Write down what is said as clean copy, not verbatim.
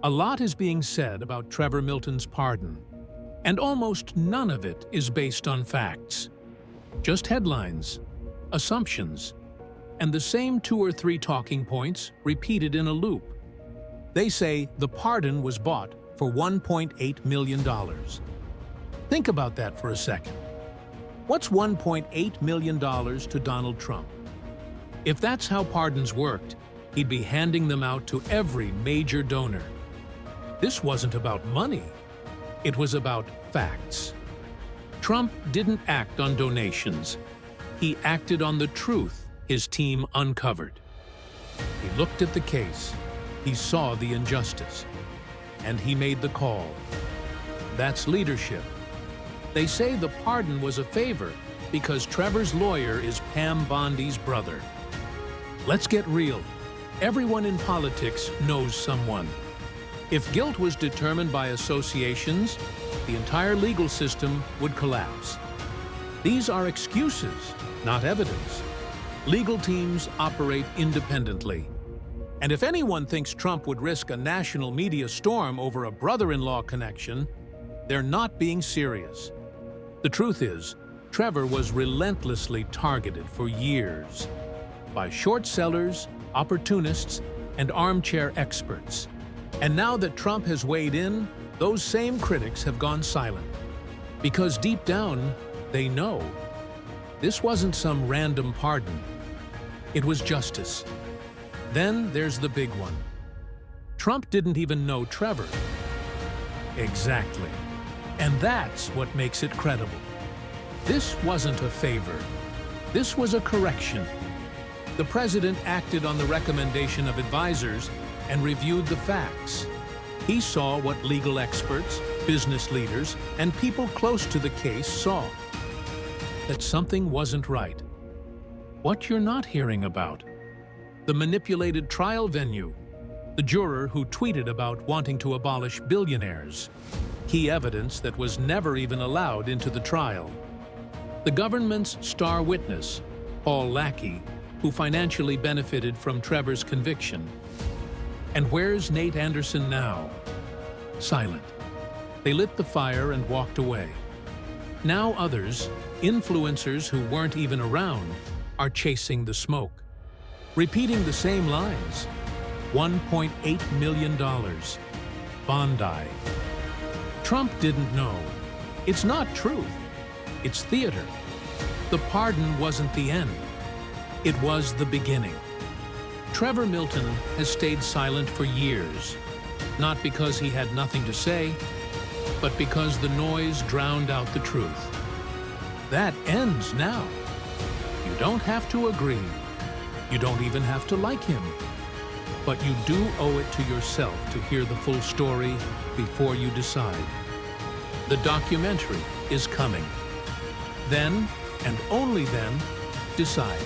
A lot is being said about Trevor Milton's pardon, and almost none of it is based on facts. Just headlines, assumptions, and the same 2 or 3 talking points repeated in a loop. They say the pardon was bought for $1.8 million. Think about that for a second. What's $1.8 million to Donald Trump? If that's how pardons worked, he'd be handing them out to every major donor. This wasn't about money. It was about facts. Trump didn't act on donations. He acted on the truth his team uncovered. He looked at the case. He saw the injustice. And he made the call. That's leadership. They say the pardon was a favor because Trevor's lawyer is Pam Bondi's brother. Let's get real. Everyone in politics knows someone. If guilt was determined by associations, the entire legal system would collapse. These are excuses, not evidence. Legal teams operate independently. And if anyone thinks Trump would risk a national media storm over a brother-in-law connection, they're not being serious. The truth is, Trevor was relentlessly targeted for years by short sellers, opportunists, and armchair experts. And now that Trump has weighed in, those same critics have gone silent. Because deep down, they know this wasn't some random pardon. It was justice. Then there's the big one. Trump didn't even know Trevor. Exactly. And that's what makes it credible. This wasn't a favor. This was a correction. The president acted on the recommendation of advisors and reviewed the facts. He saw what legal experts, business leaders, and people close to the case saw. That something wasn't right. What you're not hearing about. The manipulated trial venue. The juror who tweeted about wanting to abolish billionaires. Key evidence that was never even allowed into the trial. The government's star witness, Paul Lackey, who financially benefited from Trevor's conviction. And where's Nate Anderson now? Silent. They lit the fire and walked away. Now others, influencers who weren't even around, are chasing the smoke. Repeating the same lines. $1.8 million. Bondi. Trump didn't know. It's not truth. It's theater. The pardon wasn't the end. It was the beginning. Trevor Milton has stayed silent for years, not because he had nothing to say, but because the noise drowned out the truth. That ends now. You don't have to agree. You don't even have to like him. But you do owe it to yourself to hear the full story before you decide. The documentary is coming. Then, and only then, decide.